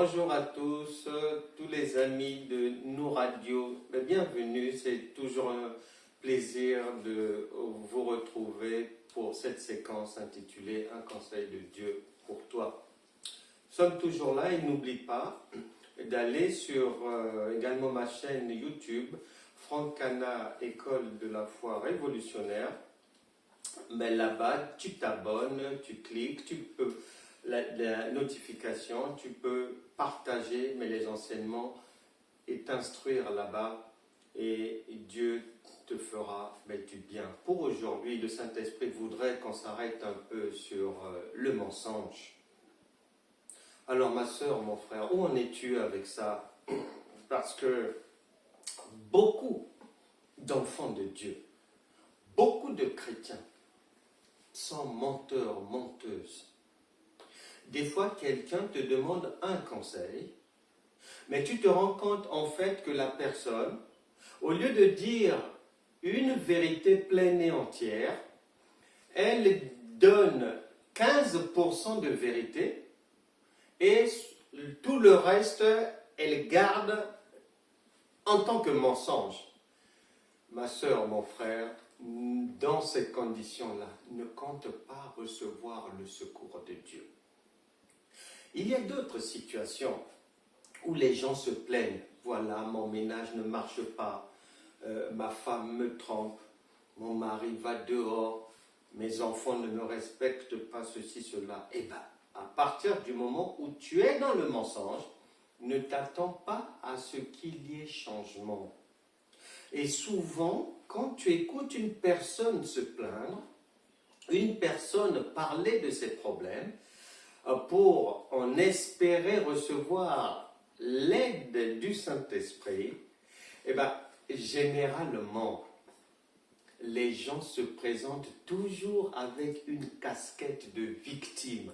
Bonjour à tous, tous les amis de Nous Radio. Bienvenue, c'est toujours un plaisir de vous retrouver pour cette séquence intitulée Un conseil de Dieu pour toi. Nous sommes toujours là et n'oublie pas d'aller sur également ma chaîne YouTube, Franck Cana, École de la foi révolutionnaire. Mais là-bas, tu t'abonnes, tu cliques, tu peux la notification, tu peux partager mais les enseignements et t'instruire là-bas et Dieu te fera du bien. Pour aujourd'hui, le Saint-Esprit voudrait qu'on s'arrête un peu sur le mensonge. Alors ma soeur, mon frère, où en es-tu avec ça? Parce que beaucoup d'enfants de Dieu, beaucoup de chrétiens sont menteurs, menteuses. Des fois, quelqu'un te demande un conseil, mais tu te rends compte en fait que la personne, au lieu de dire une vérité pleine et entière, elle donne 15% de vérité et tout le reste, elle garde en tant que mensonge. Ma soeur, mon frère, dans ces conditions-là, ne compte pas recevoir le secours de Dieu. Il y a d'autres situations où les gens se plaignent. Voilà, mon ménage ne marche pas, ma femme me trompe, mon mari va dehors, mes enfants ne me respectent pas, ceci, cela. Eh bien, à partir du moment où tu es dans le mensonge, ne t'attends pas à ce qu'il y ait changement. Et souvent, quand tu écoutes une personne se plaindre, une personne parler de ses problèmes, pour en espérer recevoir l'aide du Saint-Esprit, eh bien, généralement, les gens se présentent toujours avec une casquette de victime.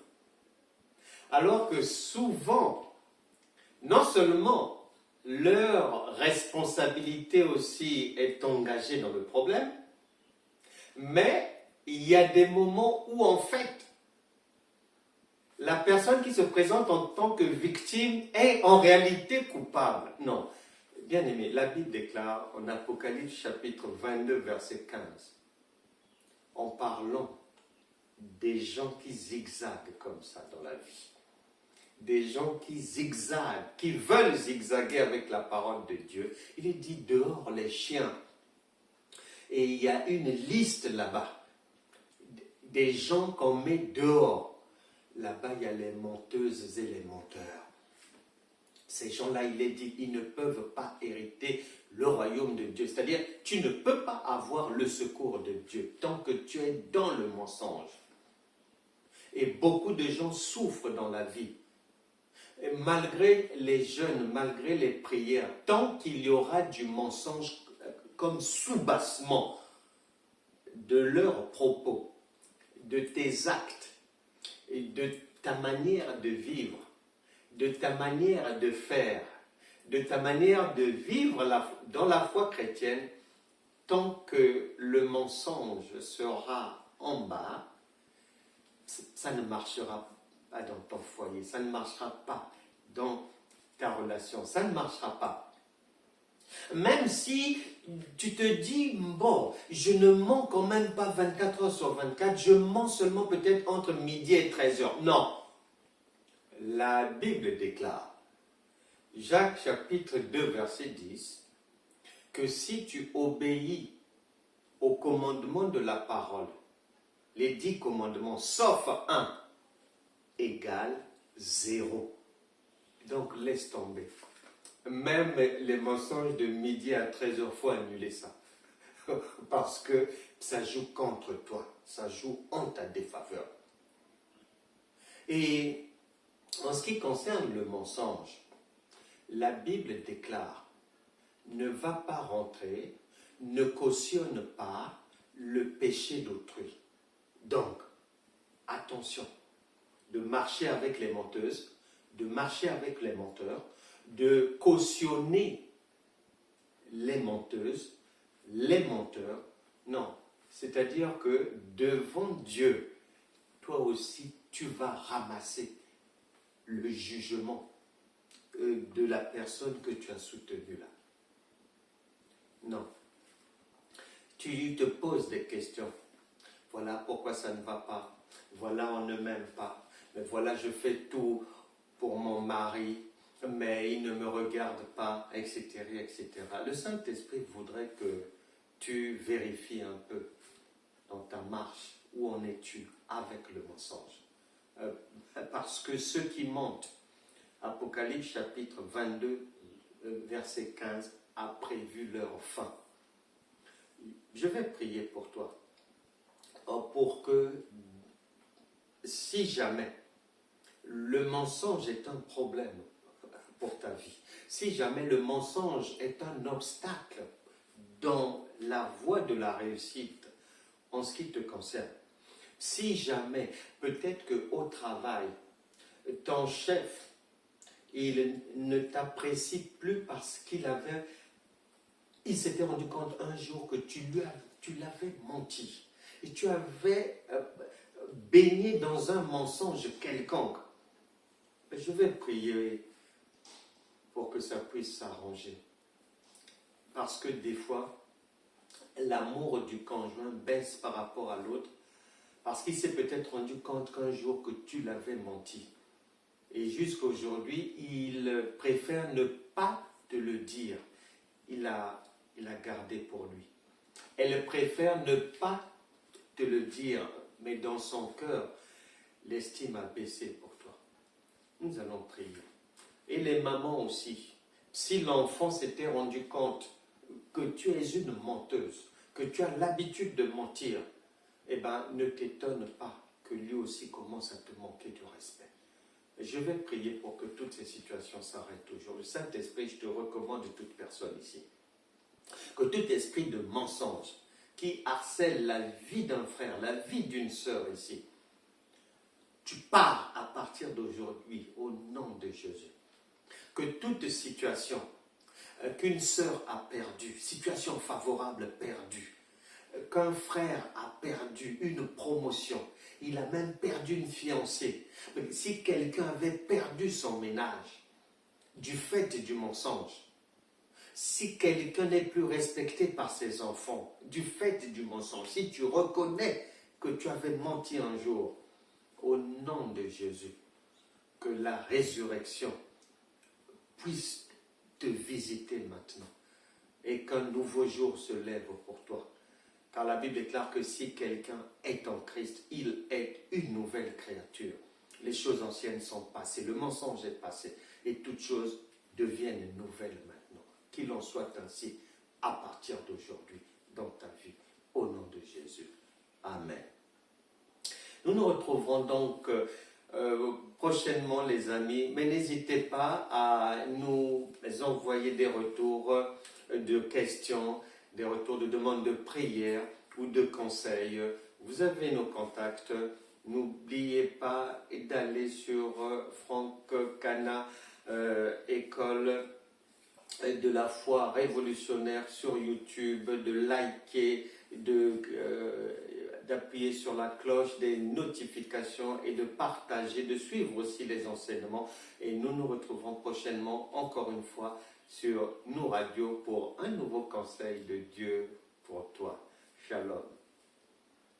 Alors que souvent, non seulement leur responsabilité aussi est engagée dans le problème, mais il y a des moments où en fait, la personne qui se présente en tant que victime est en réalité coupable. Non. Bien aimé, la Bible déclare en Apocalypse chapitre 22, verset 15, en parlant des gens qui zigzaguent comme ça dans la vie, des gens qui zigzaguent, qui veulent zigzaguer avec la parole de Dieu, il est dit dehors les chiens. Et il y a une liste là-bas, des gens qu'on met dehors. Là-bas, il y a les menteuses et les menteurs. Ces gens-là, il est dit, ils ne peuvent pas hériter le royaume de Dieu. C'est-à-dire, tu ne peux pas avoir le secours de Dieu tant que tu es dans le mensonge. Et beaucoup de gens souffrent dans la vie. Et malgré les jeûnes, malgré les prières, tant qu'il y aura du mensonge comme soubassement de leurs propos, de tes actes, et de ta manière de vivre, de ta manière de faire, de ta manière de vivre dans la foi chrétienne, tant que le mensonge sera en bas, ça ne marchera pas dans ton foyer, ça ne marchera pas dans ta relation, ça ne marchera pas. Même si tu te dis, bon, je ne mens quand même pas 24 heures sur 24, je mens seulement peut-être entre midi et 13 heures. Non. La Bible déclare, Jacques chapitre 2 verset 10, que si tu obéis aux commandements de la parole, les 10 commandements, sauf un, égale 0. Donc laisse tomber. Même les mensonges de midi à 13h, il faut annuler ça. Parce que ça joue contre toi. Ça joue en ta défaveur. Et en ce qui concerne le mensonge, la Bible déclare, ne va pas rentrer, ne cautionne pas le péché d'autrui. Donc, attention de marcher avec les menteuses, de marcher avec les menteurs, de cautionner les menteuses, les menteurs. Non, c'est-à-dire que devant Dieu, toi aussi, tu vas ramasser le jugement de la personne que tu as soutenue là. Non. Tu te poses des questions. Voilà pourquoi ça ne va pas. Voilà, on ne m'aime pas. Mais voilà, je fais tout pour mon mari, mais il ne me regarde pas, etc., etc. Le Saint-Esprit voudrait que tu vérifies un peu dans ta marche où en es-tu avec le mensonge. Parce que ceux qui mentent, Apocalypse chapitre 22, verset 15, a prévu leur fin. Je vais prier pour toi, pour que si jamais le mensonge est un problème pour ta vie, si jamais le mensonge est un obstacle dans la voie de la réussite en ce qui te concerne, si jamais, peut-être qu'au travail, ton chef, il ne t'apprécie plus parce il s'était rendu compte un jour que tu l'avais menti et tu avais baigné dans un mensonge quelconque. Je vais prier pour que ça puisse s'arranger. Parce que des fois, l'amour du conjoint baisse par rapport à l'autre, parce qu'il s'est peut-être rendu compte qu'un jour que tu l'avais menti. Et jusqu'à aujourd'hui, il préfère ne pas te le dire. Il a gardé pour lui. Elle préfère ne pas te le dire, mais dans son cœur, l'estime a baissé pour toi. Nous allons prier. Et les mamans aussi. Si l'enfant s'était rendu compte que tu es une menteuse, que tu as l'habitude de mentir, eh bien, ne t'étonne pas que lui aussi commence à te manquer du respect. Je vais prier pour que toutes ces situations s'arrêtent toujours. Le Saint-Esprit, je te recommande toute personne ici, que tout esprit de mensonge qui harcèle la vie d'un frère, la vie d'une sœur ici, tu pars à partir d'aujourd'hui au nom de Jésus. Que toute situation qu'une sœur a perdue, situation favorable perdue, qu'un frère a perdu une promotion, il a même perdu une fiancée. Si quelqu'un avait perdu son ménage du fait du mensonge, si quelqu'un n'est plus respecté par ses enfants du fait du mensonge, si tu reconnais que tu avais menti un jour, au nom de Jésus, que la résurrection puisse te visiter maintenant et qu'un nouveau jour se lève pour toi. Car la Bible déclare que si quelqu'un est en Christ, il est une nouvelle créature. Les choses anciennes sont passées, le mensonge est passé et toutes choses deviennent nouvelles maintenant. Qu'il en soit ainsi à partir d'aujourd'hui dans ta vie. Au nom de Jésus. Amen. Nous nous retrouverons donc prochainement les amis, mais n'hésitez pas à nous envoyer des retours de questions, des retours de demandes de prière ou de conseils. Vous avez nos contacts. N'oubliez pas d'aller sur Franck Cana, école de la foi révolutionnaire sur YouTube, de liker, d'appuyer sur la cloche des notifications et de partager, de suivre aussi les enseignements. Et nous nous retrouverons prochainement, encore une fois, sur nos radios pour un nouveau conseil de Dieu pour toi. Shalom.